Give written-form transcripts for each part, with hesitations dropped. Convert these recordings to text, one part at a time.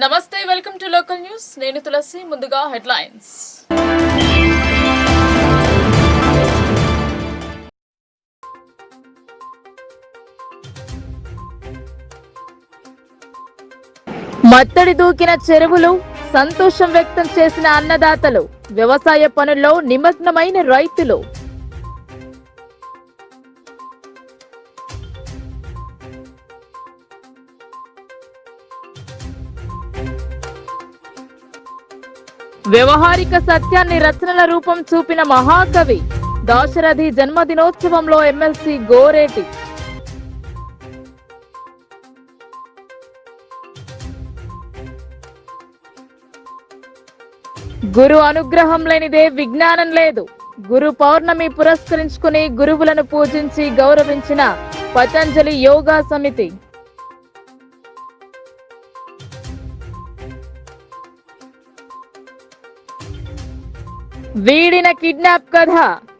నమస్తే, welcome to local news. నేను తులసి. ముందుగా హెడ్లైన్స్. మత్తడి దూకిన చెరువులు, సంతోషం వ్యక్తం చేసిన అన్నదాతలు, వ్యవసాయ పనుల్లో నిమగ్నమైన రైతులు. వ్యవహారిక సత్యాన్ని రచనల రూపం చూపిన మహాకవి, దాశరథి జన్మదినోత్సవంలో ఎమ్మెల్సీ గోరేటి. గురు అనుగ్రహం లేనిదే విజ్ఞానం లేదు. గురు పౌర్ణమి పురస్కరించుకుని గురువులను పూజించి గౌరవించిన పతంజలి యోగా సమితి. వీడిన కిడ్నాప్ కథ,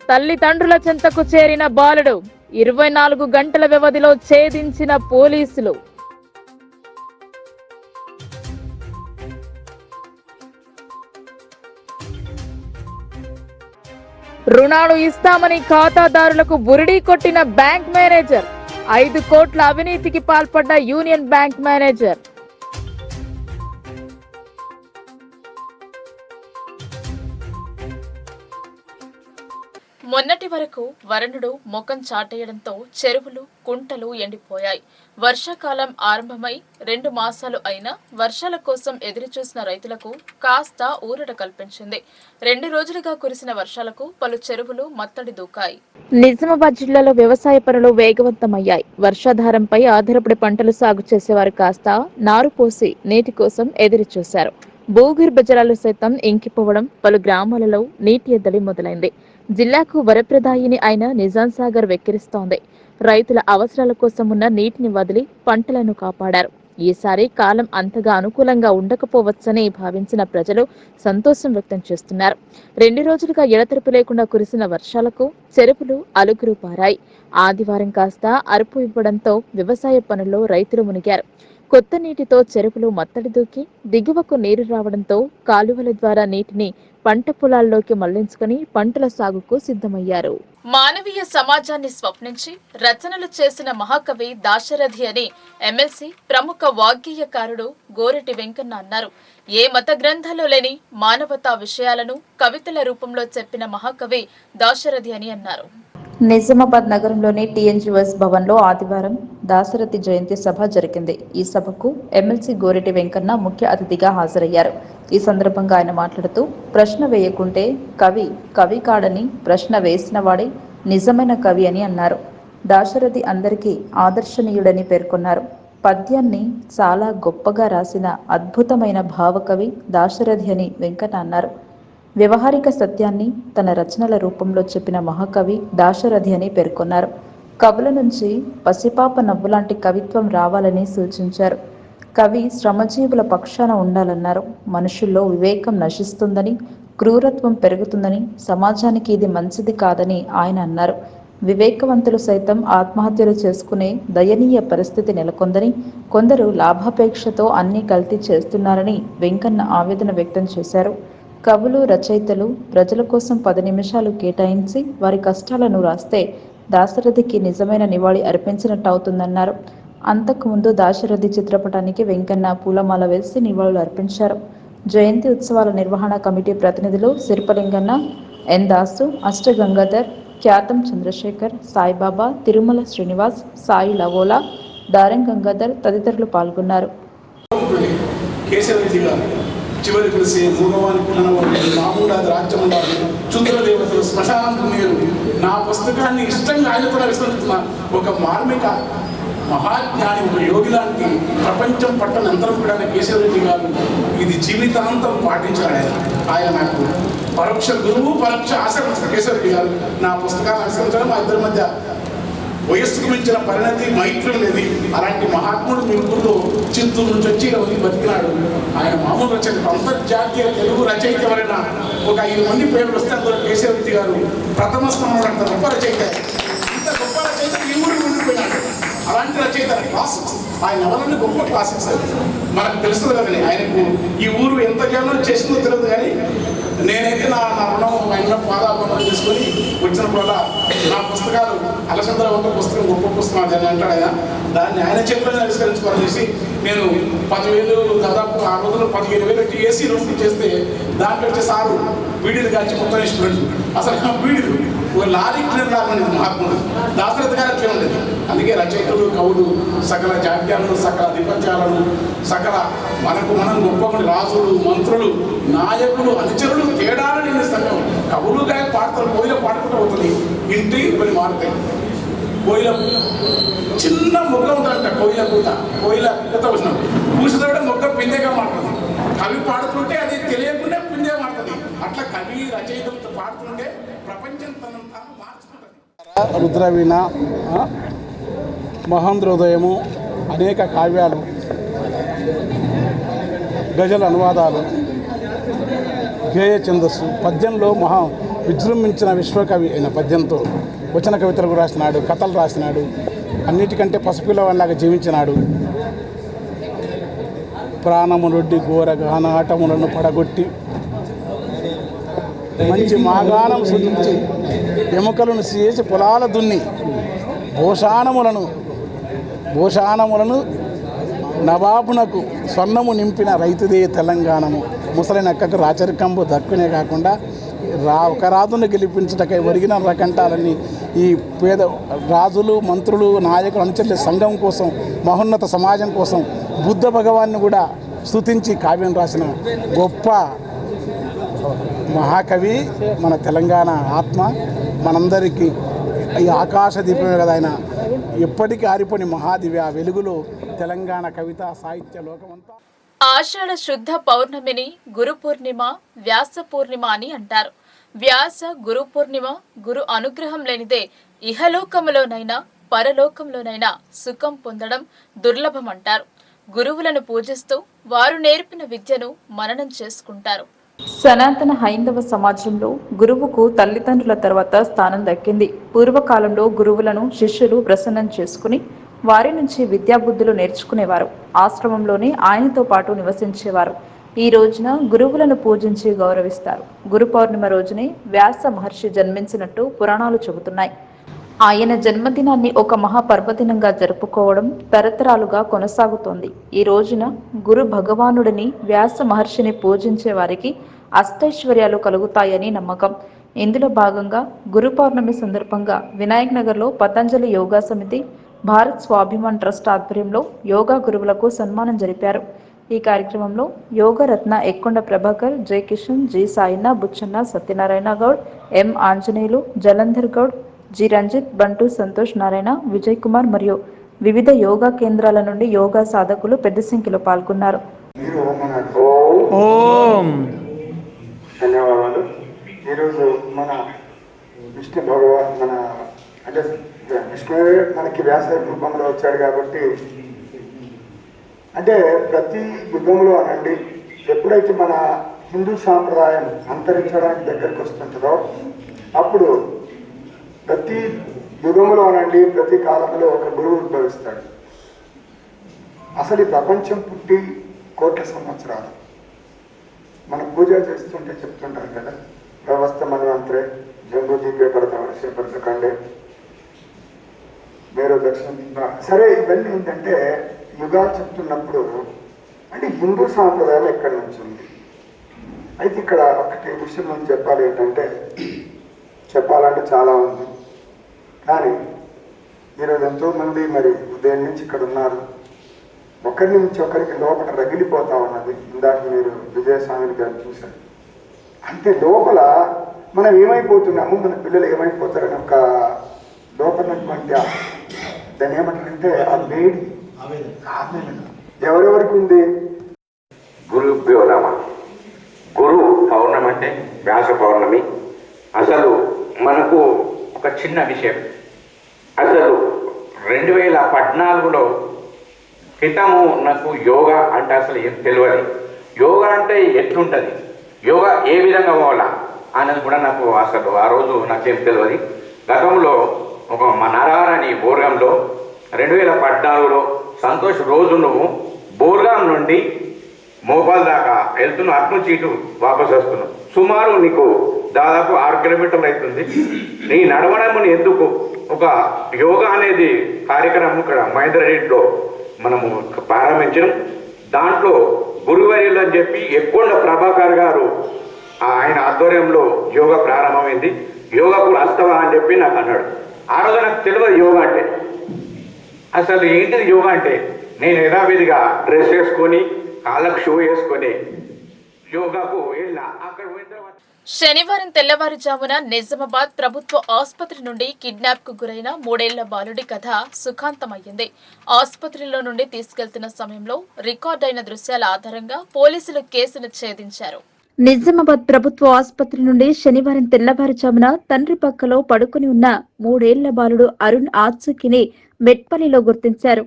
తల్లిదండ్రుల చెంతకు చేరిన బాలుడు 24 గంటల వ్యవధిలో ఛేదించిన పోలీసులు. రుణాలు ఇస్తామని ఖాతాదారులకు బురిడీ కొట్టిన బ్యాంక్ మేనేజర్, 5 కోట్ల అవినీతికి పాల్పడ్డ యూనియన్ బ్యాంక్ మేనేజర్. మొన్నటి వరకు వరుణుడు ముఖం చాటేయడంతో చెరువులు, కుంటలు ఎండిపోయాయి. వర్షాకాలం ఆరంభమై 2 మాసాలు అయినా వర్షాల కోసం ఎదురుచూసిన రైతులకు కాస్త ఊరట కల్పించింది. 2 రోజులుగా కురిసిన వర్షాలకు పలు చెరువులు మత్తడి దూకాయి. నిజామాబాద్ జిల్లాలో వ్యవసాయ పనులు వేగవంతమయ్యాయి. వర్షాధారంపై ఆధారపడి పంటలు సాగు చేసేవారు కాస్త నారు పోసి నీటి కోసం ఎదురుచూశారు. భూగర్భ జలాలు సైతం ఇంకిపోవడం పలు గ్రామాలలో నీటి ఎద్దడి మొదలైంది. జిల్లాకు వరప్రదాయిని అయిన నిజాం సాగర్ వెక్కిరిస్తోంది. రైతుల అవసరాల కోసం ఉన్న నీటిని వదిలి పంటలను కాపాడారు. ఈసారి కాలం అంతగా అనుకూలంగా ఉండకపోవచ్చని భావించిన ప్రజలు సంతోషం వ్యక్తం చేస్తున్నారు. 2 రోజులుగా ఎడతెరపి లేకుండా కురిసిన వర్షాలకు చెరువులు అలుగురు పారాయి. ఆదివారం కాస్త అరుపు ఇవ్వడంతో వ్యవసాయ పనుల్లో రైతులు మునిగారు. కొత్త నీటితో చెరువులు మత్తడి దూకి దిగువకు నీరు రావడంతో కాలువల ద్వారా నీటిని పంట పొలాల్లోకి మళ్లించుకుని పంటల సాగుకు సిద్ధమయ్యారు. మానవీయ సమాజాన్ని స్వప్నించి రచనలు చేసిన మహాకవి దాశరథి అని ఎమ్మెల్సీ ప్రముఖ వాగ్గేయకారుడు గోరెటి వెంకన్న అన్నారు. ఏ మత గ్రంథాల్లో లేని మానవతా విషయాలను కవితల రూపంలో చెప్పిన మహాకవి దాశరథి అని అన్నారు. నిజామాబాద్ నగరంలోని టీఎన్జీఎస్ భవన్లో ఆదివారం దాశరథి జయంతి సభ జరిగింది. ఈ సభకు ఎమ్మెల్సీ గోరెటి వెంకన్న ముఖ్య అతిథిగా హాజరయ్యారు. ఈ సందర్భంగా ఆయన మాట్లాడుతూ, ప్రశ్న వేయకుంటే కవి కాడని, ప్రశ్న వేసిన వాడే నిజమైన కవి అని అన్నారు. దాశరథి అందరికీ ఆదర్శనీయుడని పేర్కొన్నారు. పద్యాన్ని చాలా గొప్పగా రాసిన అద్భుతమైన భావకవి దాశరథి అని వెంకన్న అన్నారు. వ్యవహారిక సత్యాన్ని తన రచనల రూపంలో చెప్పిన మహాకవి దాశరథి అని పేర్కొన్నారు. కవుల నుంచి పసిపాప నవ్వులాంటి కవిత్వం రావాలని సూచించారు. కవి శ్రమజీవుల పక్షాన ఉండాలన్నారు. మనుషుల్లో వివేకం నశిస్తుందని, క్రూరత్వం పెరుగుతుందని, సమాజానికి ఇది మంచిది కాదని ఆయన అన్నారు. వివేకవంతులు సైతం ఆత్మహత్యలు చేసుకునే దయనీయ పరిస్థితి నెలకొందని, కొందరు లాభాపేక్షతో అన్ని కల్తీ చేస్తున్నారని వెంకన్న ఆవేదన వ్యక్తం చేశారు. కవులు, రచయితలు ప్రజల కోసం 10 నిమిషాలు కేటాయించి వారి కష్టాలను రాస్తే దాశరథికి నిజమైన నివాళి అర్పించినట్టు అవుతుందన్నారు. అంతకుముందు దాశరథి చిత్రపటానికి వెంకన్న పూలమాల వేసి నివాళులు అర్పించారు. జయంతి ఉత్సవాల నిర్వహణ కమిటీ ప్రతినిధులు సిరిపలింగన్న, ఎన్ దాసు, అష్టగంగాధర్, ఖ్యాతం చంద్రశేఖర్, సాయిబాబా, తిరుమల శ్రీనివాస్, సాయి లవోలా, దారం గంగాధర్ తదితరులు పాల్గొన్నారు. చివరి కలిసి మూగవాని పుననవాడు మామూలాది రాజ్యం ఉండాలి, చుంద్ర దేవతలు శ్మశానంకు నీరు. నా పుస్తకాన్ని ఇష్టంగా ఆయన కూడా విస్మరిస్తున్న ఒక మార్మిక మహాజ్ఞాని, ఒక యోగి లాంటి ప్రపంచం పట్టణ అంతరం కూడా కేశవరెడ్డి గారు ఇది జీవితాంతం పాటించాడు. ఆయన నాకు పరోక్ష గురువు, పరోక్ష ఆశ్రమించారు. కేశవరెడ్డి గారు నా పుస్తకాన్ని ఆశ్రమించడం, మా ఇద్దరి మధ్య వయస్సుకు మించిన పరిణతి, మైత్రం లేదు. అలాంటి మహాత్ముడు మీ ఊళ్ళో చిత్తూరు నుంచి వచ్చి బతికినాడు. ఆయన మామూలు రచయిత, అంతర్జాతీయ తెలుగు రచయిత ఎవరైనా ఒక 5 మంది పేర్లు వస్తే అందులో కేశవరెడ్డి గారు ప్రథమ స్థానంలో అంత గొప్ప రచయిత. ఇంత గొప్ప రచయిత ఈ ఊరికి ఉండిపోయినాడు. అలాంటి రచయిత క్లాస్ ఆయన నవలని గొప్ప క్లాసిక్స్ మనకు తెలుస్తుంది కదండి. ఆయనకు ఈ ఊరు ఎంత జ్ఞానం చేసిందో తెలియదు, కానీ నేనైతే నా రుణం ఆయన పాదాబంధం తీసుకొని వచ్చినప్పుడల్లా నా పుస్తకాలు అలసంద్ర ఒక పుస్తకం గొప్ప పుస్తకం అని అంటాడు ఆయన. దాన్ని ఆయన చేతులను ఆవిష్కరించుకోవాలని చేసి నేను 10,000 దాదాపు ఆ రోజుల్లో 15,000 పెట్టి ఏసీ రూమ్ చేస్తే దాంట్లో వచ్చే సారు బీడీలు కాల్చి మొత్తం ఇష్టపడి అసలు బీడీలు ఒక లారీ క్లీనర్ లాగా ఉండేది మహాత్ముడు. దాశరథ గారు అట్లే ఉండేది. అందుకే రచయితలు, కవులు, సకల జాడ్యాలను, సకల దిపత్యాలను, సకల మనకు మనం గొప్ప రాజులు, మంత్రులు, నాయకులు, అనుచరులు తేడాలు లేని సంఘం. కవులు గాయ పాడతారు, కోయిల పాడుకుంటూ పోతుంది, ఇంటి కొన్ని మారుతాయి. కోయిల చిన్న మొగ్గ ఉంటుందంట, కోయిల పూత వచ్చిన పూసినప్పుడు మొగ్గ పిందెగా మారుతుంది. కవి పాడుతుంటే అది తెలియకుండా పిందే మారుతుంది. అట్లా కవి రచయితలతో పాడుతుంటే ప్రపంచం తను మార్చుకుంటుంది. రుద్రవీణ, మహేంద్రోదయము, అనేక కావ్యాలు, గజల్ అనువాదాలు, గేయ ఛందస్సు, పద్యంలో మహా విజృంభించిన విశ్వకవి అయిన పద్యంతో వచన కవితలకు రాసినాడు, కథలు రాసినాడు, అన్నిటికంటే పసిపిల్లవాడిలాగా జీవించినాడు. ప్రాణములొడ్డి ఘోర గానాటములను పడగొట్టి మంచి మాగానం సృజించి ఎముకలను చేసి పొలాల దున్ని భోషానములను నవాబునకు స్వర్ణము నింపిన రైతుదే తెలంగాణము. ముసలి నక్కకు రాచరికంబు దక్కునే కాకుండా ఒక రాజును గెలిపించటకై ఒరిగిన రకంటాలని ఈ పేద రాజులు, మంత్రులు, నాయకులు, అనుచరుల సంఘం కోసం, మహోన్నత సమాజం కోసం బుద్ధ భగవాన్ని కూడా స్తుతించి కావ్యం రాసిన గొప్ప మహాకవి మన తెలంగాణ ఆత్మ. మనందరికీ ఈ ఆకాశ దీపమే కదా ఆయన, ఎప్పటికీ ఆరిపోని మహాదివ్య వెలుగులో తెలంగాణ కవిత సాహిత్య లోకమంతా. ఆషాఢ శుద్ధ పౌర్ణమిని గురు పూర్ణిమ, వ్యాస పూర్ణిమ అని అంటారు. వ్యాస గురు పూర్ణిమ గురు అనుగ్రహం లేనిదే ఇహలోకంలోనైనా పరలోకంలోనైనా సుఖం పొందడం దుర్లభం అంటారు. గురువులను పూజిస్తూ వారు నేర్పిన విద్యను మననం చేసుకుంటారు. సనాతన హైందవ సమాజంలో గురువుకు తల్లిదండ్రుల తర్వాత స్థానం దక్కింది. పూర్వకాలంలో గురువులను శిష్యులు ప్రసన్నం చేసుకుని వారి నుంచి విద్యాబుద్ధులు నేర్చుకునేవారు. ఆశ్రమంలోనే ఆయనతో పాటు నివసించేవారు. ఈ రోజున గురువులను పూజించి గౌరవిస్తారు. గురు పౌర్ణిమ రోజునే వ్యాస మహర్షి జన్మించినట్టు పురాణాలు చెబుతున్నాయి. ఆయన జన్మదినాన్ని ఒక మహాపర్వదినంగా జరుపుకోవడం తరతరాలుగా కొనసాగుతోంది. ఈ రోజున గురు భగవానుడిని, వ్యాస మహర్షిని పూజించే వారికి అష్టైశ్వర్యాలు కలుగుతాయని నమ్మకం. ఇందులో భాగంగా గురు పౌర్ణమి సందర్భంగా వినాయక్ నగర్లో పతంజలి యోగా సమితి, భారత్ స్వాభిమాన్ ట్రస్ట్ ఆధ్వర్యంలో యోగా గురువులకు సన్మానం జరిపారు. ఈ కార్యక్రమంలో యోగ రత్న ఎక్కొండ ప్రభాకర్, జై కిషన్, జి సాయిన, బుచ్చన్న, సత్యనారాయణ గౌడ్, ఎం ఆంజనేయులు, జలంధర్ గౌడ్, జి రంజిత్, బంటు, సంతోష్ నారాయణ, విజయ్ కుమార్ మరియు వివిధ యోగా కేంద్రాల నుండి యోగా సాధకులు పెద్ద సంఖ్యలో పాల్గొన్నారు. ధన్యవాదాలు. ఈరోజు మన విష్ణు భగవాన్ అంటే విష్ణువే మనకి వ్యాస రూపంలో వచ్చాడు కాబట్టి, అంటే ప్రతి యుగంలో అనండి ఎప్పుడైతే మన హిందూ సాంప్రదాయం అంతరించడానికి దగ్గరికి వస్తుంటుందో అప్పుడు ప్రతి యుగంలో అనండి ప్రతి కాలంలో ఒక గురువు ఉద్భవిస్తాడు. అసలు ఈ ప్రపంచం పుట్టి కోట్ల సంవత్సరాలు. మనం పూజ చేస్తుంటే చెప్తుంటారు కదా, వ్యవస్థ మనవంతరే జంబూదీపే పడత వర్షే పడతకండే మీరు దర్శనం. సరే, ఇవన్నీ ఏంటంటే యుగాలు చెప్తున్నప్పుడు అంటే హిందూ సాంప్రదాయం ఎక్కడి నుంచి ఉంది. అయితే ఇక్కడ ఒకటి విషయం మనం చెప్పాలి ఏంటంటే, చెప్పాలంటే చాలా ఉంది, కానీ ఈరోజు ఎంతోమంది మరి ఉదయం నుంచి ఇక్కడ ఉన్నారు. ఒకరి నుంచి ఒకరికి లోపల రగిలిపోతా ఉన్నది. ఇందాక మీరు విజయస్వామి గారిని చూశారు. అంటే లోపల మనం ఏమైపోతున్నాము, మన పిల్లలు ఏమైపోతారని ఒక లోపలటువంటి దాన్ని ఏమంటారంటే ఆ వేడి ఎవరెవరికి ఉంది. గురుభ్యో నమః. గురు పౌర్ణమి అంటే వ్యాస పౌర్ణమి. అసలు మనకు ఒక చిన్న విషయం, అసలు 2014లో క్రితము నాకు యోగా అంటే అసలు ఏం తెలియదు. యోగా అంటే ఎట్లుంటుంది, యోగా ఏ విధంగా పోవాలా అనేది కూడా నాకు అసలు ఆ రోజు నాకేం తెలియదు. గతంలో ఒక మా నారాయణ బోర్గంలో 2014లో సంతోష్ రోజు నువ్వు బోర్గాం నుండి మోపాల్ దాకా వెళ్తున్నావు, అటు నుంచి ఇటు వాపసు వస్తున్నావు. సుమారు నీకు దాదాపు 6 కిలోమీటర్లు అవుతుంది. నీ నడవడముని ఎందుకు ఒక యోగా అనేది కార్యక్రమం ఇక్కడ మహేందర్ రెడ్డిలో మనము ప్రారంభించడం. దాంట్లో గురువర్యులు అని చెప్పి ఎక్కుండ ప్రభాకర్ గారు ఆయన ఆధ్వర్యంలో యోగా ప్రారంభమైంది. యోగాకు వస్తావా అని చెప్పి నాకు అన్నాడు. ఆ రోజు నాకు తెలియదు యోగా అంటే అసలు ఏంటిది యోగా అంటే. నేను యథావిధిగా డ్రెస్ వేసుకొని కాళ్ళకు షూ వేసుకొని యోగాకు వెళ్ళా. అక్కడ పోయిన తర్వాత శనివారం తెల్లవారుజామున నిజామాబాద్ ప్రభుత్వ ఆసుపత్రి నుండి కిడ్నాప్ కు గురైన 3 ఏళ్ల బాలుడి కథ సుఖాంతమయ్యింది. ఆసుపత్రిలో నుండి తీసుకెళ్తున్న సమయంలో రికార్డైన దృశ్యాల ఆధారంగా పోలీసులు కేసును ఛేదించారు. నిజామాబాద్ ప్రభుత్వ ఆసుపత్రి నుండి శనివారం తెల్లవారుజామున తండ్రి పక్కలో పడుకుని ఉన్న 3 ఏళ్ల బాలుడు అరుణ్ ఆచూకీని మెట్పల్లిలో గుర్తించారు.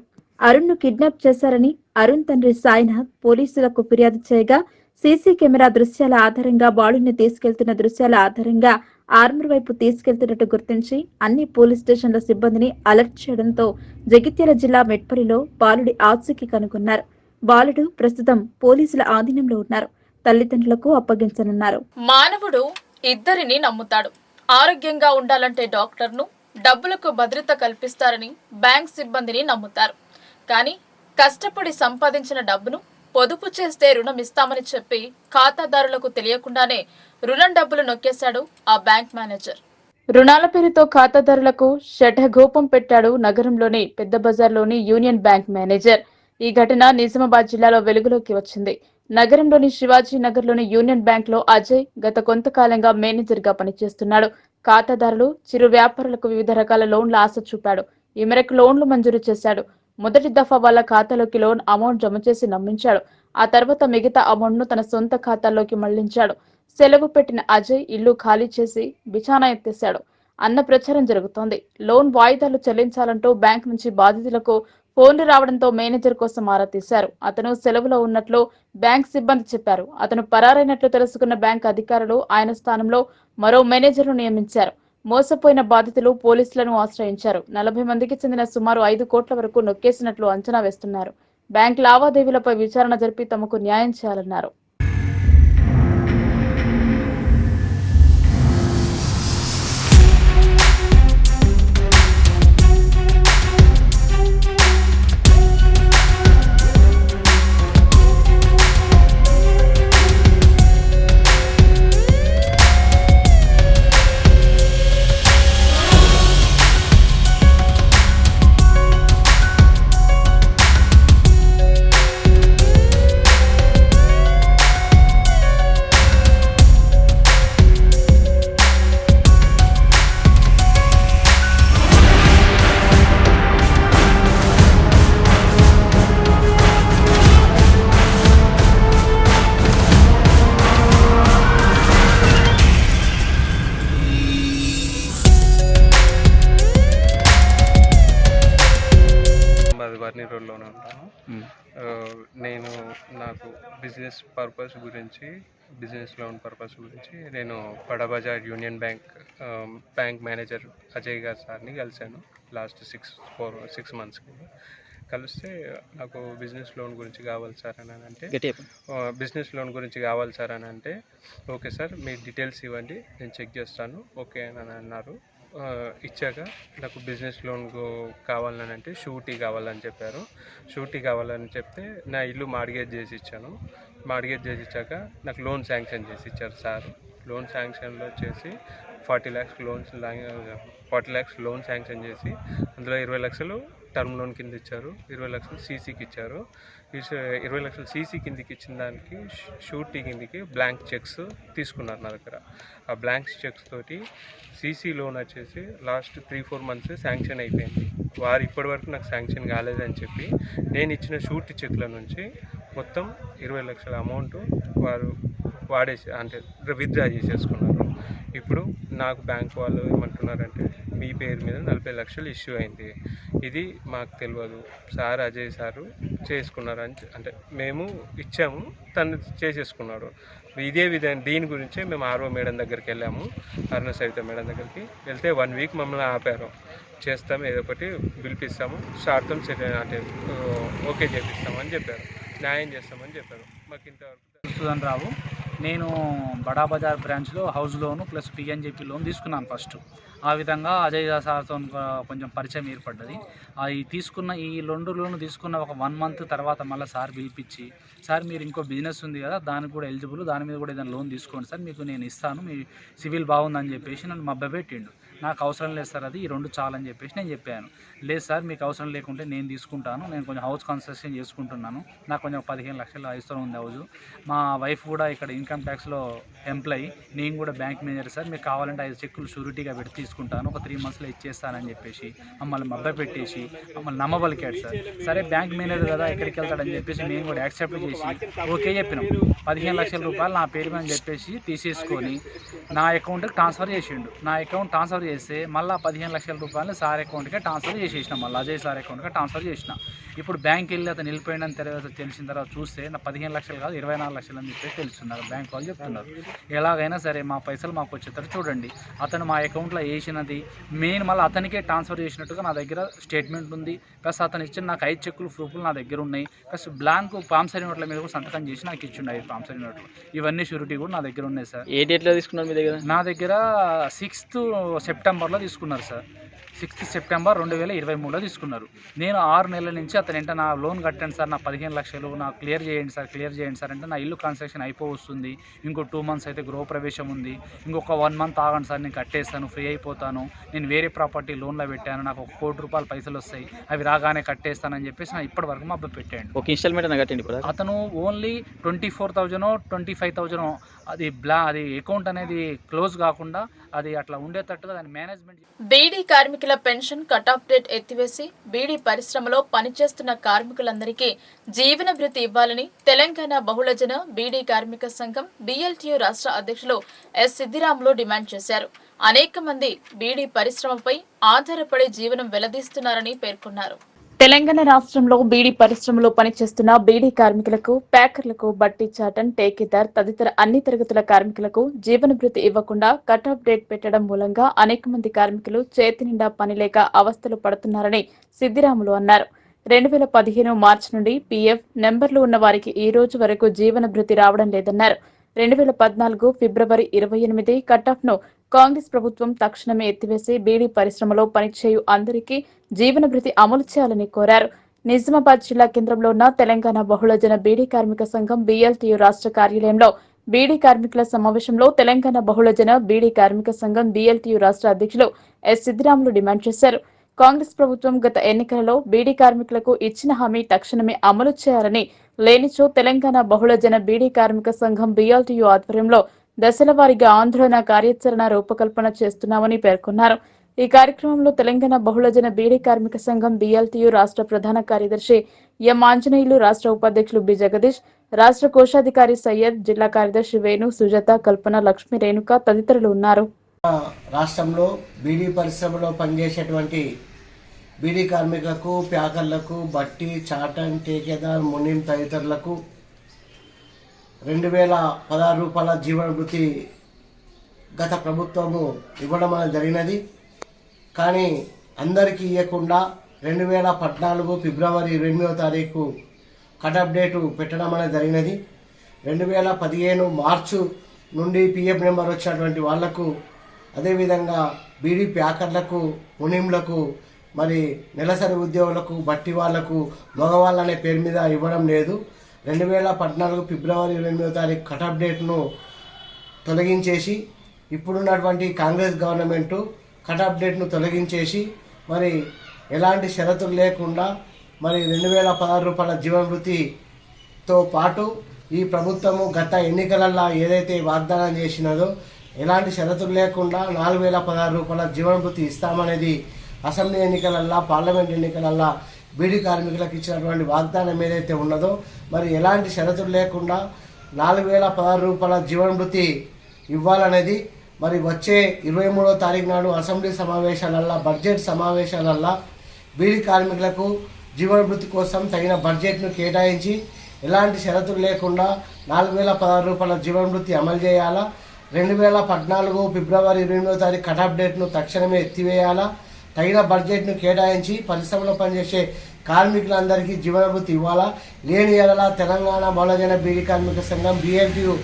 అరుణ్ ను కిడ్నాప్ చేశారని అరుణ్ తండ్రి సాయినాథ్ పోలీసులకు ఫిర్యాదు చేయగా సీసీ కెమెరా దృశ్యాల ఆధారంగా బాలుడిని తీసుకెళ్తున్న దృశ్యాల ఆధారంగా ఆర్మూర్ వైపు తీసుకెళ్తున్నట్టు గుర్తించి అన్ని పోలీస్ స్టేషన్ల సిబ్బందిని అలర్ట్ చేయడంతో జగిత్యాల జిల్లా మెట్పల్లిలో బాలుడి ఆచూకీ కనుగొన్నారు. బాలుడు ప్రస్తుతం పోలీసుల ఆధీనంలో ఉన్నారు. తల్లిదండ్రులకు అప్పగించనున్నారు. మానవుడు ఇద్దరిని నమ్ముతాడు. ఆరోగ్యంగా ఉండాలంటే డాక్టర్ను, డబ్బులకు భద్రత కల్పిస్తారని బ్యాంక్ సిబ్బందిని నమ్ముతారు. కానీ కష్టపడి సంపాదించిన డబ్బును పొదుపు చేస్తే రుణం ఇస్తామని చెప్పి ఖాతాదారులకు తెలియకుండానే రుణం డబ్బులు నొక్కేశాడు ఆ బ్యాంక్ మేనేజర్. రుణాల పేరుతో ఖాతాదారులకు శఠగోపం పెట్టాడు నగరంలోని పెద్ద బజార్లోని యూనియన్ బ్యాంక్ మేనేజర్. ఈ ఘటన నిజామాబాద్ జిల్లాలో వెలుగులోకి వచ్చింది. నగరంలోని శివాజీ నగర్లోని యూనియన్ బ్యాంక్ లో అజయ్ గత కొంతకాలంగా మేనేజర్ గా పనిచేస్తున్నాడు. ఖాతాదారులు, చిరు వ్యాపారులకు వివిధ రకాల లోన్ల ఆశ చూపాడు. ఈ మేరకు లోన్లు మంజూరు చేశాడు. మొదటి దఫా వాళ్ళ ఖాతాలోకి లోన్ అమౌంట్ జమ చేసి నమ్మించాడు. ఆ తర్వాత మిగతా అమౌంట్ ను తన సొంత ఖాతాలోకి మళ్లించాడు. సెలవు పెట్టిన అజయ్ ఇల్లు ఖాళీ చేసి బిచానా ఎత్తేశాడు అన్న ప్రచారం జరుగుతోంది. లోన్ వాయిదాలు చెల్లించాలంటూ బ్యాంక్ నుంచి బాధితులకు ఫోన్లు రావడంతో మేనేజర్ కోసం ఆరా తీశారు. అతను సెలవులో ఉన్నట్లు బ్యాంక్ సిబ్బంది చెప్పారు. అతను పరారైనట్లు తెలుసుకున్న బ్యాంక్ అధికారులు ఆయన స్థానంలో మరో మేనేజర్ను నియమించారు. మోసపోయిన బాధితులు పోలీసులను ఆశ్రయించారు. 40 మందికి చెందిన సుమారు 5 కోట్ల వరకు నొక్కేసినట్లు అంచనా వేస్తున్నారు. బ్యాంక్ లావాదేవీలపై విచారణ జరిపి తమకు న్యాయం చేయాలన్నారు. రోడ్లోనే ఉంటాను. నేను నాకు బిజినెస్ లోన్ పర్పస్ గురించి నేను Badabazar union bank manager Ajay గారు సార్ని కలిశాను లాస్ట్ 6 మంత్స్కి. కలిస్తే నాకు బిజినెస్ లోన్ గురించి కావాలి సార్ అని అంటే ఓకే సార్ మీ డీటెయిల్స్ ఇవ్వండి, నేను చెక్ చేస్తాను ఓకే అని అన్నారు. ఇచ్చాక నాకు బిజినెస్ లోన్ కావాలని అంటే షూరిటీ కావాలని చెప్పారు. షూరిటీ కావాలని చెప్తే నా ఇల్లు మార్గేజ్ చేసి ఇచ్చాను. మార్గేజ్ చేసి ఇచ్చాక నాకు లోన్ శాంక్షన్ చేసి ఇచ్చారు సార్. లోన్ శాంక్షన్లో చేసి 40 lakhs లోన్ శాంక్షన్ చేసి అందులో 20 లక్షలు టర్మ్ లోన్ కింద ఇచ్చారు, 20 లక్షలు సీసీకి ఇచ్చారు. 20 లక్షలు సీసీ కిందకి ఇచ్చిన దానికి షూరిటీ కిందకి బ్లాంక్ చెక్స్ తీసుకున్నారు నా దగ్గర. ఆ బ్లాంక్ చెక్స్ తోటి సీసీ లోన్ వచ్చేసి లాస్ట్ 3-4 మంత్స్ శాంక్షన్ అయిపోయింది. వారు ఇప్పటివరకు నాకు శాంక్షన్ కాలేదని చెప్పి నేను ఇచ్చిన షూరిటీ చెక్ల నుంచి మొత్తం 20 లక్షల అమౌంట్ వారు విత్డ్రా చేసేసుకున్నారు. ఇప్పుడు నాకు బ్యాంక్ వాళ్ళు ఏమంటున్నారంటే మీ పేరు మీద 40 లక్షలు ఇష్యూ అయింది. ఇది మాకు తెలియదు సార్, అజయ్ సారు చేసుకున్నారు అంటే మేము ఇచ్చాము, తను చేసేసుకున్నాడు. ఇదే విధంగా దీని గురించే మేము ఆర్ఓ మేడం దగ్గరికి వెళ్ళాము, అరుణ సవిత మేడం దగ్గరికి వెళ్తే 1 వీక్ మమ్మల్ని ఆపారు. చేస్తాము, ఏదో ఒకటి పిలిపిస్తాము, షార్ట్తో అంటే ఓకే చేపిస్తామని చెప్పారు, న్యాయం చేస్తామని చెప్పారు. మాకు ఇంతవరకు సుధన్ రావు, నేను బడా బజార్ బ్రాంచ్లో హౌస్ లోను ప్లస్ పిఎన్జేపీ లోన్ తీసుకున్నాను ఫస్ట్. ఆ విధంగా అజయ్ సార్తో కొంచెం పరిచయం ఏర్పడ్డది. ఈ తీసుకున్న ఈ 2 లోన్ తీసుకున్న ఒక 1 మంత్ తర్వాత మళ్ళీ సార్ పిలిపించి, సార్ మీరు ఇంకో బిజినెస్ ఉంది కదా, దానికి కూడా ఎలిజిబుల్, దాని మీద కూడా ఏదైనా లోన్ తీసుకోండి సార్, మీకు నేను ఇస్తాను, మీ సివిల్ బాగుందని చెప్పేసి నన్ను మభ్యపెట్టిండు. నాకు అవసరం లేదు సార్, అది ఈ 2 చాలని చెప్పేసి నేను చెప్పాను. లేదు సార్ మీకు అవసరం లేకుంటే నేను తీసుకుంటాను, నేను కొంచెం హౌస్ కన్స్ట్రక్షన్ చేసుకుంటున్నాను, నాకు కొంచెం 15 లక్షల అవసరం ఉంది హౌస్, మా వైఫ్ కూడా ఇక్కడ ఇన్కమ్ ట్యాక్స్లో ఎంప్లాయీ, నేను కూడా బ్యాంక్ మేనేజర్ సార్, మీకు కావాలంటే 5 చెక్కులు షూరిటీగా పెట్టి తీసుకుంటాను, ఒక 3 మంత్స్లో ఇచ్చేస్తానని చెప్పేసి మమ్మల్ని మభ్యపెట్టేసి మమ్మల్ని నమ్మబలికాడు సార్. సరే బ్యాంక్ మేనేజర్ కదా ఎక్కడికి వెళ్తాడని చెప్పేసి మేము కూడా యాక్సెప్ట్ చేసి ఓకే చెప్పినాం. 15 లక్షల రూపాయలు నా పేరు మీద చెప్పేసి తీసేసుకొని నా అకౌంట్కి ట్రాన్స్ఫర్ చేసిండు. నా అకౌంట్ ట్రాన్స్ఫర్ చేస్తే మళ్ళీ 15 లక్షల రూపాయలు సార్ అకౌంట్కే ట్రాన్స్ఫర్ చేసేసిన, మళ్ళీ అజయ్ సార్ అకౌంట్కే ట్రాన్స్ఫర్ చేసిన. ఇప్పుడు బ్యాంక్ వెళ్ళి అతను వెళ్ళిపోయిన తర్వాత తెలిసిన తర్వాత చూస్తే నా 15 లక్షలు కాదు 24 లక్షలు అని చెప్పేసి తెలుస్తున్నారు, బ్యాంక్ వాళ్ళు చెప్తున్నారు. ఎలాగైనా సరే మా పైసలు మాకు వచ్చేటట్టు చూడండి. అతను మా అకౌంట్లో వేసినది మెయిన్ మళ్ళీ అతనికే ట్రాన్స్ఫర్ చేసినట్టుగా నా దగ్గర స్టేట్మెంట్ ఉంది, ప్లస్ అతను ఇచ్చిన నాకు 5 చెక్కులు ప్రూఫ్లు నా దగ్గర ఉన్నాయి, ప్లస్ బ్లాంక్ ప్రామిసరీ నోట్ల మీద కూడా సంతకం చేసి నాకు ఇచ్చిండు 5 ప్రామిసరీ నోట్లు. ఇవన్నీ షూరిటీ కూడా నా దగ్గర ఉన్నాయి సార్. ఏ డేట్లో తీసుకున్నారు మీ దగ్గర? నా దగ్గర 6th సెప్టెంబర్లో తీసుకున్నారు సార్, 6th సెప్టెంబర్ 2023లో తీసుకున్నారు. నేను 6 నెలల నుంచి అతను ఏంటో నా లోన్ కట్టండి సార్, నా 15 లక్షలు నాకు క్లియర్ చేయండి సార్ అంటే, నా ఇల్లు కన్స్ట్రక్షన్ అయిపోవస్తుంది, ఇంకో 2 మంత్స్ అయితే గృహప్రవేశం ఉంది, ఇంకొక 1 మంత్ ఆగండి సార్, నేను కట్టేస్తాను, ఫ్రీ అయిపోతాను, నేను వేరే ప్రాపర్టీ లోన్లో పెట్టాను, నాకు ఒక 1 కోటి రూపాయలు పైసలు వస్తాయి, అవి రాగానే కట్టేస్తానని చెప్పేసి నా ఇప్పటి వరకు మబ్బు పెట్టాడు. ఒక ఇన్స్టాల్మెంట్ కట్టండి. అతను ఓన్లీ 24,000 25,000 అది అది అకౌంట్ అనేది క్లోజ్ కాకుండా అది అట్లా ఉండేటట్టుగా దాని మేనేజ్మెంట్. బీడీ కార్మికుల పెన్షన్ కట్ ఆఫ్ డేట్ ఎత్తివేసి బీడీ పరిశ్రమలో పనిచేస్తున్న కార్మికులందరికీ జీవన భృతి ఇవ్వాలని తెలంగాణ బహుళజన బీడీ కార్మిక సంఘం BLTU రాష్ట్ర అధ్యక్షులు ఎస్ సిద్దిరాములు డిమాండ్ చేశారు. అనేక మంది బీడీ పరిశ్రమపై ఆధారపడి జీవనం వెల్లదీస్తున్నారని పేర్కొన్నారు. తెలంగాణ రాష్ట్రంలో బీడీ పరిశ్రమలో పనిచేస్తున్న బీడీ కార్మికులకు, ప్యాకర్లకు, బట్టి చాటన్, టేకేదార్ తదితర అన్ని తరగతుల కార్మికులకు జీవన భృతి ఇవ్వకుండా కట్ ఆఫ్ డేట్ పెట్టడం మూలంగా అనేక మంది కార్మికులు చేతి నిండా పని లేక అవస్థలు పడుతున్నారని సిద్దిరాములు అన్నారు. 2015 మార్చి నుండి PF నెంబర్లు ఉన్న వారికి ఈ రోజు వరకు జీవన భృతి రావడం లేదన్నారు. 2014 ఫిబ్రవరి 28 కట్ ఆఫ్ ను కాంగ్రెస్ ప్రభుత్వం తక్షణమే ఎత్తివేసి బీడీ పరిశ్రమలో పనిచేయు అందరికీ జీవన భృతి అమలు చేయాలని కోరారు. నిజామాబాద్ జిల్లా కేంద్రంలో ఉన్న తెలంగాణ బహుళజన బీడీ కార్మిక సంఘం BLTU రాష్ట్ర కార్యాలయంలో బీడీ కార్మికుల సమావేశంలో తెలంగాణ బహుళజన బీడీ కార్మిక సంఘం BLTU రాష్ట్ర అధ్యక్షులు ఎస్ సిద్దిరాములు డిమాండ్ చేశారు. కాంగ్రెస్ ప్రభుత్వం గత ఎన్నికలలో బీడీ కార్మికులకు ఇచ్చిన హామీ తక్షణమే అమలు చేయాలని, లేనిచో తెలంగాణ బహుళజన బీడీ కార్మిక సంఘం BLTU ఆధ్వర్యంలో దశల వారీగా ఆందోళన కార్యాచరణ రూపకల్పన చేస్తున్నామని పేర్కొన్నారు. ఈ కార్యక్రమంలో తెలంగాణ బహుళజన బీడీ కార్మిక సంఘం BLTU రాష్ట్ర ప్రధాన కార్యదర్శి ఎం ఆంజనేయులు, రాష్ట్ర ఉపాధ్యక్షులు బి జగదీష్, రాష్ట్ర కోశాధికారి సయ్యద్, జిల్లా కార్యదర్శి వేణు, సుజాత, కల్పన, లక్ష్మి, రేణుక తదితరులు ఉన్నారు. రాష్ట్రంలో బీడీ పరిశ్రమలో పనిచేసేటువంటి బీడీ కార్మికులకు, ప్యాకర్లకు, బట్టి, చాటన్, టేకేదార్, మునిం తదితరులకు 2016 రూపాయల జీవన భృతి గత ప్రభుత్వము ఇవ్వడం అనేది జరిగినది. కానీ అందరికీ ఇవ్వకుండా 2014 ఫిబ్రవరి 28వ తారీఖు కట్ ఆఫ్ డేటు పెట్టడం అనేది జరిగినది. 2015 మార్చు నుండి PF నెంబర్ వచ్చినటువంటి వాళ్లకు, అదేవిధంగా బీడీ ప్యాకర్లకు, మునింలకు, మరి నెలసరి ఉద్యోగులకు, బట్టి వాళ్లకు మగవాళ్ళనే పేరు మీద ఇవ్వడం లేదు. 2014 ఫిబ్రవరి 28వ తారీఖు కట్ ఆఫ్ డేట్ను తొలగించేసి, ఇప్పుడున్నటువంటి కాంగ్రెస్ గవర్నమెంటు కట్ ఆఫ్ డేట్ను తొలగించేసి, మరి ఎలాంటి షరతులు లేకుండా మరి 2016 రూపాయల జీవన భృతితో పాటు ఈ ప్రభుత్వము గత ఎన్నికలల్లో ఏదైతే వాగ్దానం చేసినదో ఎలాంటి షరతులు లేకుండా 4016 రూపాయల జీవన భృతి ఇస్తామనేది అసెంబ్లీ ఎన్నికలల్లో, పార్లమెంట్ ఎన్నికలల్లో బీడీ కార్మికులకు ఇచ్చినటువంటి వాగ్దానం ఏదైతే ఉన్నదో, మరి ఎలాంటి షరతులు లేకుండా 4016 రూపాయల జీవన భృతి ఇవ్వాలనేది మరి వచ్చే 23వ తారీఖు నాడు అసెంబ్లీ సమావేశాలల్లో బడ్జెట్ సమావేశాలల్లో బీడీ కార్మికులకు జీవనభృతి కోసం తగిన బడ్జెట్ను కేటాయించి ఎలాంటి షరతులు లేకుండా 4016 రూపాయల జీవనభృతి అమలు చేయాలా. 2014 ఫిబ్రవరి 28వ తారీఖు కటాఫ్ డేట్ను తక్షణమే ఎత్తివేయాలా. తగిన బడ్జెట్ను కేటాయించి పరిశ్రమలో పనిచేసే కార్మికులందరికీ జీవనభృతి ఇవ్వాలా. లేని ఎడల తెలంగాణ బహుళజన బీడీ కార్మిక సంఘం BNTU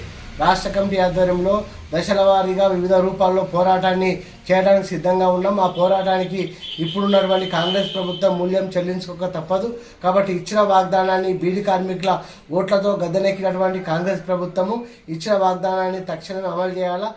రాష్ట్ర కమిటీ ఆధ్వర్యంలో దశల వారీగా వివిధ రూపాల్లో పోరాటాన్ని చేయడానికి సిద్ధంగా ఉన్నాం. ఆ పోరాటానికి ఇప్పుడున్నటువంటి కాంగ్రెస్ ప్రభుత్వం మూల్యం చెల్లించుకోక తప్పదు. కాబట్టి ఇచ్చిన వాగ్దానాన్ని బీడీ కార్మికుల ఓట్లతో గద్దెనెక్కినటువంటి కాంగ్రెస్ ప్రభుత్వము ఇచ్చిన వాగ్దానాన్ని తక్షణమే అమలు చేయాలా.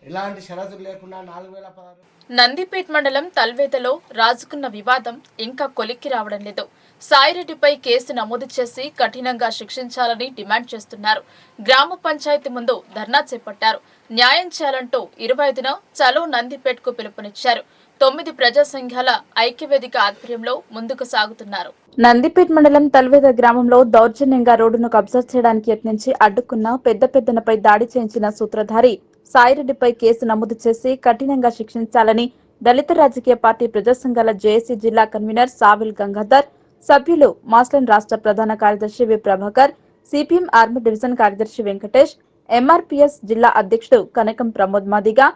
ఎలాంటి షరతులు లేకుండా 4016. నందిపేట్ మండలం తల్వేదలో రాజుకున్న వివాదం ఇంకా కొలిక్కి రావడం లేదు. సాయిరెడ్డిపై కేసు నమోదు చేసి కఠినంగా శిక్షించాలని డిమాండ్ చేస్తున్నారు. గ్రామ పంచాయతీ ముందు ధర్నా చేపట్టారు. న్యాయం చేయాలంటూ 25న చలో నందిపేట్కు పిలుపునిచ్చారు. 9 ప్రజా సంఘాల ఐక్యవేదిక ఆధ్వర్యంలో ముందుకు సాగుతున్నారు. నందిపేట్ మండలం తల్వేద గ్రామంలో దౌర్జన్యంగా రోడ్డును కబ్జా చేయడానికి యత్నించి అడ్డుకున్న పెద్దనపై దాడి చేయించిన సూత్రధారి సాయిరెడ్డిపై కేసు నమోదు చేసి కఠినంగా శిక్షించాలని దళిత రాజకీయ పార్టీ ప్రజా సంఘాల జేఏసీ జిల్లా కన్వీనర్ సావిల్ గంగాధర్, సభ్యులు మాస్లన్ రాష్ట్ర ప్రధాన కార్యదర్శి వి ప్రభాకర్, సిపిఎం ఆర్మీ డివిజన్ కార్యదర్శి వెంకటేష్, ఎంఆర్పీఎస్ జిల్లా అధ్యక్షుడు కనకం ప్రమోద్ మాదిగా,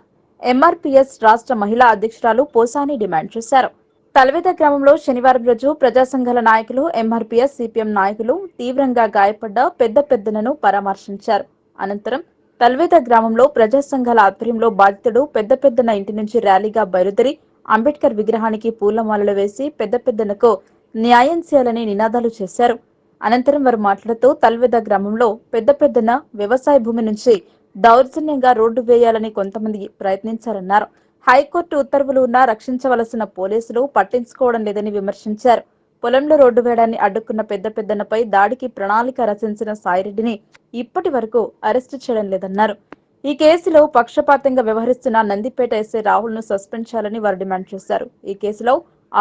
ఎంఆర్పీఎస్ రాష్ట్ర మహిళా అధ్యక్షురాలు పోసాని డిమాండ్ చేశారు. తల్వేద గ్రామంలో శనివారం రోజు ప్రజా సంఘాల నాయకులు, ఎంఆర్పీఎస్, సిపిఎం నాయకులు తీవ్రంగా గాయపడ్డ పెద్దనను పరామర్శించారు. అనంతరం తల్వేద గ్రామంలో ప్రజా సంఘాల ఆధ్వర్యంలో బాధితుడు పెద్దన ఇంటి నుంచి ర్యాలీగా బయలుదేరి అంబేద్కర్ విగ్రహానికి పూలమాలలు వేసి పెద్దనకు న్యాయం చేయాలని నినాదాలు చేశారు. అనంతరం వారు మాట్లాడుతూ తల్వేద గ్రామంలో పెద్దన వ్యవసాయ భూమి నుంచి దౌర్జన్యంగా రోడ్డు వేయాలని కొంతమంది ప్రయత్నించారన్నారు. హైకోర్టు ఉత్తర్వులు ఉన్నా రక్షించవలసిన పోలీసులు పట్టించుకోవడం లేదని విమర్శించారు. పొలంలో రోడ్డు వేయడాన్ని అడ్డుకున్న పెద్దనపై దాడికి ప్రణాళిక రచించిన సాయిరెడ్డిని ఇప్పటి వరకు అరెస్టు చేయడం లేదన్నారు. ఈ కేసులో పక్షపాతంగా వ్యవహరిస్తున్న నందిపేట ఎస్ఐ రాహుల్ ను సస్పెండ్ చేయాలని వారు డిమాండ్ చేశారు. ఈ కేసులో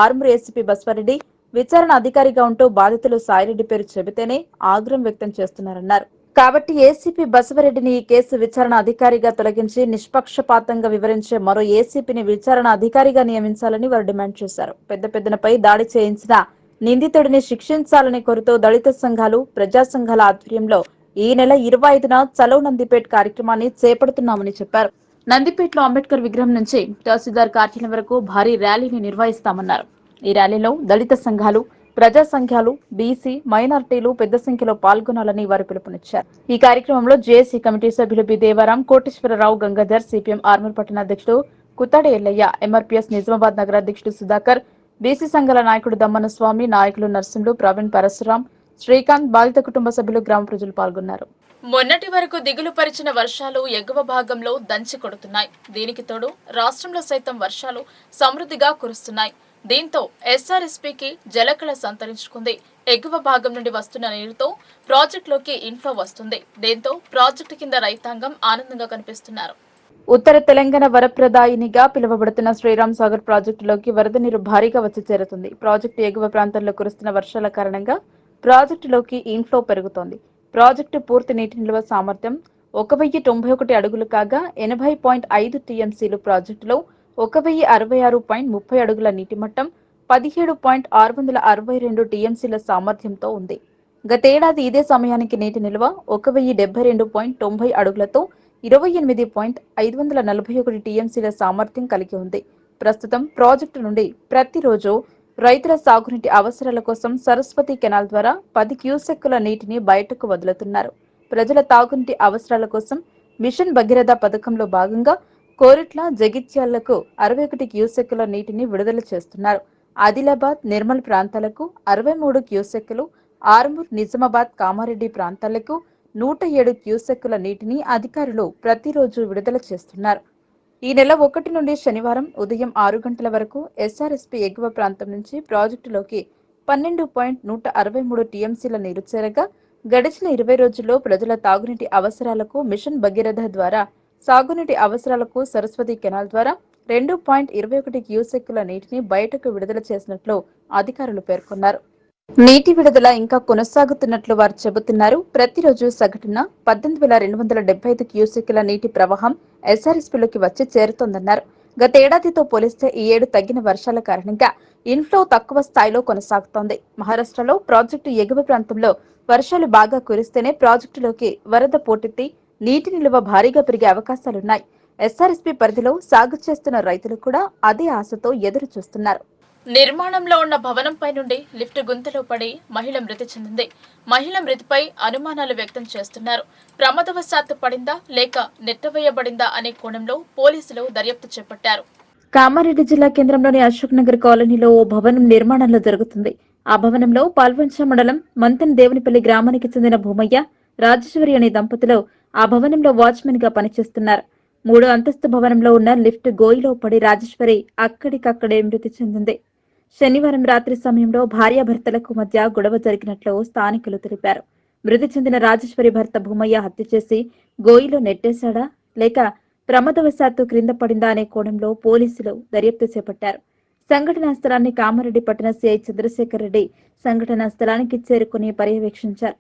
ఆర్మూరు ఏసీపీ బస్వారెడ్డి విచారణ అధికారిగా ఉంటూ బాధితులు సాయిరెడ్డి పేరు చెబితేనే ఆగ్రహం వ్యక్తం చేస్తున్నారన్నారు. కాబట్టి ఏసీపీ బసవరెడ్డిని ఈ కేసు విచారణ అధికారిగా తొలగించి నిష్పక్షపాతంగా వివరించే మరో ఏసీపీని విచారణ అధికారిగా నియమించాలని వారు డిమాండ్ చేశారు. పెద్దనపై దాడి చేయించిన నిందితుడిని శిక్షించాలని కోరుతూ దళిత సంఘాలు, ప్రజా సంఘాల ఆధ్వర్యంలో ఈ నెల 25న చలో నందిపేట్ కార్యక్రమాన్ని చేపడుతున్నామని చెప్పారు. నందిపేటలో అంబేద్కర్ విగ్రహం నుంచి తహసీల్దార్ కార్యాలయం వరకు భారీ ర్యాలీని నిర్వహిస్తామన్నారు. ఈ ర్యాలీలో దళిత సంఘాలు, ప్రజా సంఘాలు, బీసీ, మైనార్టీలు పెద్ద సంఖ్యలో పాల్గొనాలని వారు పిలుపునిచ్చారు. ఈ కార్యక్రమంలో జేఏసీ కమిటీ సభ్యులు బి దేవారాం, కోటేశ్వరరావు, గంగాధర్, సిపిఎం ఆర్మూర్ పట్టణ అధ్యక్షుడు కుత్తాడి ఎల్లయ్య, ఎంఆర్పీఎస్ నిజామాబాద్ నగర అధ్యక్షుడు సుధాకర్, బీసీ సంఘాల నాయకుడు దమ్మన స్వామి, నాయకులు నర్సింహులు, ప్రవీణ్, పరశురాం, శ్రీకాంత్, బాధిత కుటుంబ సభ్యులు, గ్రామ ప్రజలు పాల్గొన్నారు. మొన్నటి వరకు దిగులు పరిచిన వర్షాలు ఎగువ భాగంలో దంచి కొడుతున్నాయి. దీనికి తోడు రాష్ట్రంలో సైతం వర్షాలు సమృద్ధిగా కురుస్తున్నాయి. దీంతో ఎస్ఆర్ఎస్పీకి జలకళ సంతరించుకుంది. ఎగువ భాగం నుండి వస్తున్న నీరుతో ప్రాజెక్టులోకి ఇన్ఫ్లో వస్తుంది. దీంతో ప్రాజెక్టు కింద రైతాంగం ఆనందంగా కనిపిస్తున్నారు. ఉత్తర తెలంగాణ వరప్రదాయినిగా పిలువబడుతున్న శ్రీరామ్ సాగర్ ప్రాజెక్టులోకి వరద నీరు భారీగా వచ్చి చేరుతుంది. ప్రాజెక్టు ఎగువ ప్రాంతాల్లో కురుస్తున్న వర్షాల కారణంగా ప్రాజెక్టులోకి ఇన్ఫ్లో పెరుగుతోంది. ప్రాజెక్టు పూర్తి నీటి నిల్వ సామర్థ్యం 1091 అడుగులు కాగా 80.5 టీఎంసీలు, ప్రాజెక్టులో 1066.30 అడుగుల నీటి మట్టం 17.662 టీఎంసీల సామర్థ్యంతో ఉంది. గతేడాది ఇదే సమయానికి నీటి నిల్వ 1072.90 అడుగులతో 28.541 టీఎంసీల సామర్థ్యం కలిగి ఉంది. ప్రస్తుతం ప్రాజెక్టు నుండి ప్రతిరోజు రైతుల సాగునీటి అవసరాల కోసం సరస్వతి కెనాల్ ద్వారా 10 క్యూసెక్కుల నీటిని బయటకు వదులుతున్నారు. ప్రజల తాగునీటి అవసరాల కోసం మిషన్ భగీరథ పథకంలో భాగంగా కోరిట్ల, జగిత్యాలకు 61 క్యూసెక్కుల నీటిని విడుదల చేస్తున్నారు. ఆదిలాబాద్, నిర్మల్ ప్రాంతాలకు 63 క్యూసెక్కులు, ఆర్మూర్, నిజామాబాద్, కామారెడ్డి ప్రాంతాలకు 107 క్యూసెక్కుల నీటిని అధికారులు ప్రతిరోజు విడుదల చేస్తున్నారు. ఈ నెల 1 నుండి శనివారం ఉదయం 6 గంటల వరకు ఎస్ఆర్ఎస్పీ ఎగువ ప్రాంతం నుంచి ప్రాజెక్టులోకి 12.163 టీఎంసీల నీరు చేరగా గడిచిన 20 రోజుల్లో ప్రజల తాగునీటి అవసరాలకు మిషన్ భగీరథ ద్వారా, సాగునీటి అవసరాలకు సరస్వతి కెనాల్ ద్వారా 2.21 క్యూసెక్కుల నీటిని బయటకు విడుదల చేసినట్లు అధికారులు పేర్కొన్నారు. నీటి విడుదల ఇంకా కొనసాగుతున్నట్లు వారు చెబుతున్నారు. ప్రతిరోజు సగటున 18,275 క్యూసెక్కుల నీటి ప్రవాహం ఎస్ఆర్ఎస్పీలోకి వచ్చి చేరుతోందన్నారు. గతేడాదితో పోలిస్తే ఈ ఏడు తగ్గిన వర్షాల కారణంగా ఇన్ఫ్లో తక్కువ స్థాయిలో కొనసాగుతోంది. మహారాష్ట్రలో ప్రాజెక్టు ఎగువ ప్రాంతంలో వర్షాలు బాగా కురిస్తేనే ప్రాజెక్టులోకి వరద పోటెత్తి నీటి నిల్వ భారీగా పెరిగే అవకాశాలున్నాయి. ఎస్ఆర్ఎస్పీ పరిధిలో సాగు చేస్తున్న రైతులు కూడా అదే ఆశతో ఎదురు చూస్తున్నారు. నిర్మాణంలో ఉన్న భవనంపై నుండి లిఫ్ట్ గుంతలో పడి మహిళ మృతి చెందింది. మహిళ మృతిపై అనుమానాలు వ్యక్తం చేస్తున్నారు. ప్రమాదవశాత్తు పడిందా లేక నెట్టవేయబడిందా అనే కోణంలో పోలీసులు దర్యాప్తు చేపట్టారు. కామారెడ్డి జిల్లా కేంద్రంలోని అశోక్ నగర్ కాలనీలో ఓ భవనం నిర్మాణంలో జరుగుతుంది. ఆ భవనంలో పాల్వంచ మండలం మంతన్ దేవునిపల్లి గ్రామానికి చెందిన భూమయ్య, రాజేశ్వరి అనే దంపతులు ఆ భవనంలో వాచ్మెన్ గా పనిచేస్తున్నారు. 3వ అంతస్తు భవనంలో ఉన్న లిఫ్ట్ గోయిలో పడి రాజేశ్వరి అక్కడికక్కడే మృతి చెందింది. శనివారం రాత్రి సమయంలో భార్యాభర్తలకు మధ్య గొడవ జరిగినట్లు స్థానికులు తెలిపారు. మృతి చెందిన రాజేశ్వరి భర్త భూమయ్య హత్య చేసి గోయిలో నెట్టేశాడా లేక ప్రమాదవశాత్తు క్రింద పడిందా అనే కోణంలో పోలీసులు దర్యాప్తు చేపట్టారు. సంఘటనా స్థలాన్ని కామారెడ్డి పట్టణ సిఐ చంద్రశేఖర్ రెడ్డి సంఘటనా స్థలానికి చేరుకుని పర్యవేక్షించారు.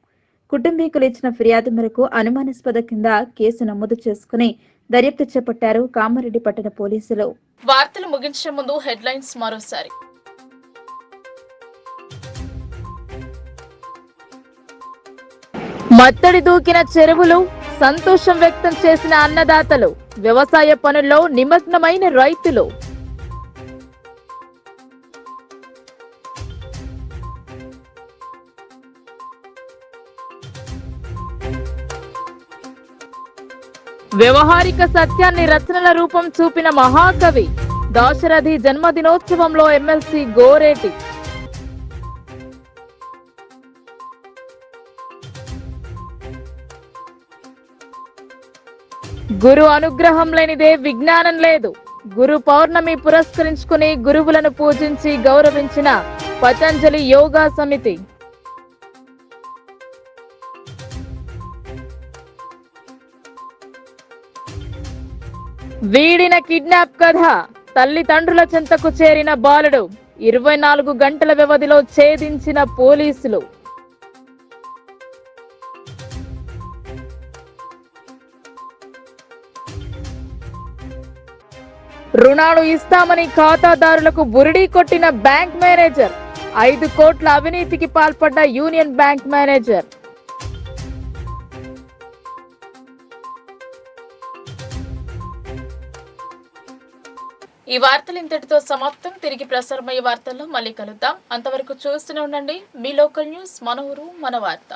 కుటుంబీకులు ఇచ్చిన ఫిర్యాదు మేరకు అనుమానాస్పద కింద కేసు నమోదు చేసుకుని దర్యాప్తు చేపట్టారు కామారెడ్డి పట్టణ పోలీసులు. వార్తలు ముగించే ముందు హెడ్లైన్స్ మరోసారి. మత్తడి దూకిన చెరువులు, సంతోషం వ్యక్తం చేసిన అన్నదాతలు, వ్యవసాయ పనుల్లో నిమగ్నమైన రైతులు. వ్యవహారిక సత్యాన్ని రచనల రూపం చూపిన మహాకవి, దాశరథి జన్మదినోత్సవంలో ఎమ్మెల్సీ గోరేటి. గురు అనుగ్రహం లేనిదే విజ్ఞానం లేదు. గురు పౌర్ణమి పురస్కరించుకుని గురువులను పూజించి గౌరవించిన పతంజలి యోగా సమితి. వీడిన కిడ్నాప్ కథ, తల్లిదండ్రుల చెంతకు చేరిన బాలుడు 24 గంటల వ్యవధిలో ఛేదించిన పోలీసులు. రుణాలు ఇస్తామని ఖాతాదారులకు బురిడీ కొట్టిన బ్యాంక్ మేనేజర్, 5 కోట్ల అవినీతికి పాల్పడ్డ యూనియన్ బ్యాంక్ మేనేజర్. ఈ వార్తలు ఇంతటితో సమాప్తం. తిరిగి ప్రసారమయ్యే వార్తల్లో మళ్ళీ కలుద్దాం. అంతవరకు చూస్తూనే ఉండండి మీ లోకల్ న్యూస్, మన ఊరు మన వార్త.